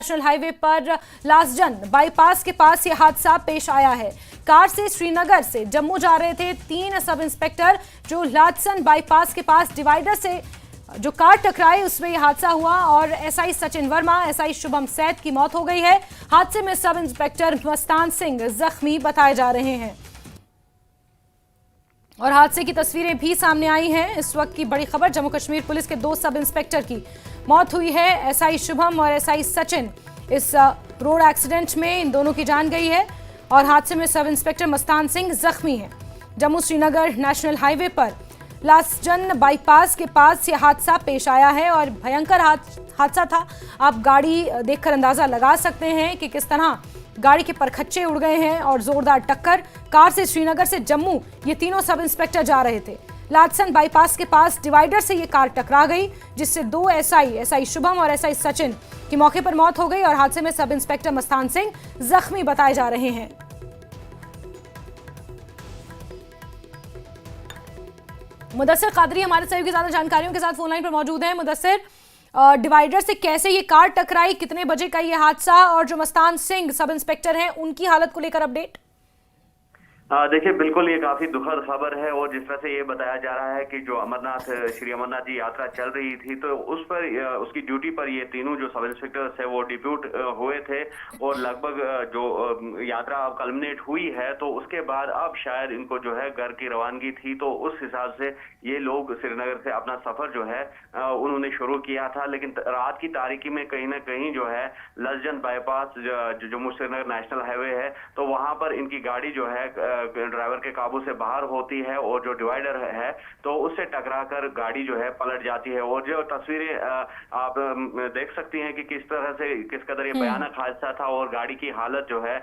National highway पर लासजन bypass के पास यह हादसा पेश आया है। कार से श्रीनगर से जम्मू जा रहे थे 3 सब इंस्पेक्टर जो लासजन बाईपास के पास डिवाइडर से जो कार टकराई उसमें यह हादसा हुआ और एसआई सचिन वर्मा, एसआई शुभम सैद की मौत हो गई है। हादसे में सब इंस्पेक्टर मस्तान सिंह जख्मी बताए जा रहे हैं और हादसे की तस्वीरें भी सामने आई हैं। इस वक्त की बड़ी खबर, जम्मू कश्मीर पुलिस के 2 सब इंस्पेक्टर की मौत हुई है। एसआई शुभम और एसआई सचिन इस रोड एक्सीडेंट में इन दोनों की जान गई है और हादसे में सब इंस्पेक्टर मस्तान सिंह जख्मी हैं। जम्मू श्रीनगर नेशनल हाईवे पर लासजन बाईपास के पास यह हादसा पेश आया है और भयंकर हादसा था। आप गाड़ी देखकर अंदाजा लगा सकते हैं कि किस तरह गाड़ी के परखच्चे उड़ गए हैं और जोरदार टक्कर। कार से श्रीनगर से जम्मू ये तीनों सब इंस्पेक्टर जा रहे थे। लासजन बाईपास के पास डिवाइडर से ये कार टकरा गई जिससे 2 एसआई शुभम और एसआई सचिन की मौके पर मौत हो गई और हादसे में सब इंस्पेक्टर मस्तान सिंह जख्मी बताए जा रहे हैं। मुदस्सिर कादरी हमारे सहयोगी ज्यादा जानकारियों के साथ फोन लाइन पर मौजूद हैं। मुदस्सिर, डिवाइडर से कैसे ये कार टकराई, कितने बजे का ये हादसा और जो मस्तान सिंह सब इंस्पेक्टर हैं उनकी हालत को लेकर अपडेट? देखिए, बिल्कुल ये काफी दुखद खबर है और जिस तरह से ये बताया जा रहा है कि जो श्री अमरनाथ जी यात्रा चल रही थी तो उस पर उसकी ड्यूटी पर ये तीनों जो सब इंस्पेक्टर्स है वो डिप्यूट हुए थे और लगभग जो यात्रा अब कल्मिनेट हुई है तो उसके बाद अब शायद इनको जो है घर की रवानगी थी, तो उस हिसाब से ये लोग श्रीनगर से अपना सफर जो है उन्होंने शुरू किया था। लेकिन रात की तारीकी में कहीं ना कहीं जो है लासजन बाईपास जो जम्मू श्रीनगर नेशनल हाईवे है तो वहां पर इनकी गाड़ी जो है ड्राइवर के काबू से बाहर होती है और जो डिवाइडर है तो उससे टकराकर गाड़ी जो है पलट जाती है। और जो तस्वीरें आप देख सकती हैं कि किस तरह से किस कदर ये भयानक हादसा था और गाड़ी की हालत जो है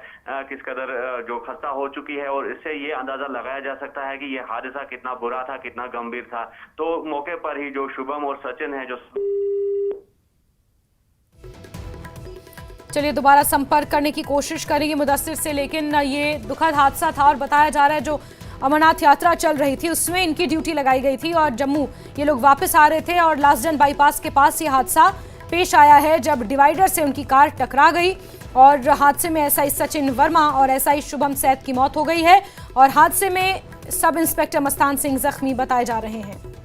किस कदर जो खस्ता हो चुकी है और इससे ये अंदाजा लगाया जा सकता है कि ये हादसा कितना बुरा था, कितना गंभीर था। तो मौके पर ही जो शुभम और सचिन है जो चलिए दोबारा संपर्क करने की कोशिश करेंगे मुदस्सिर से, लेकिन ये दुखद हादसा था और बताया जा रहा है जो अमरनाथ यात्रा चल रही थी उसमें इनकी ड्यूटी लगाई गई थी और जम्मू ये लोग वापस आ रहे थे और लासजन बाईपास के पास ये हादसा पेश आया है जब डिवाइडर से उनकी कार टकरा गई और हादसे में एसआई सचिन वर्मा और एसआई शुभम सैद की मौत हो गई है और हादसे में सब इंस्पेक्टर मस्तान सिंह जख्मी बताए जा रहे हैं।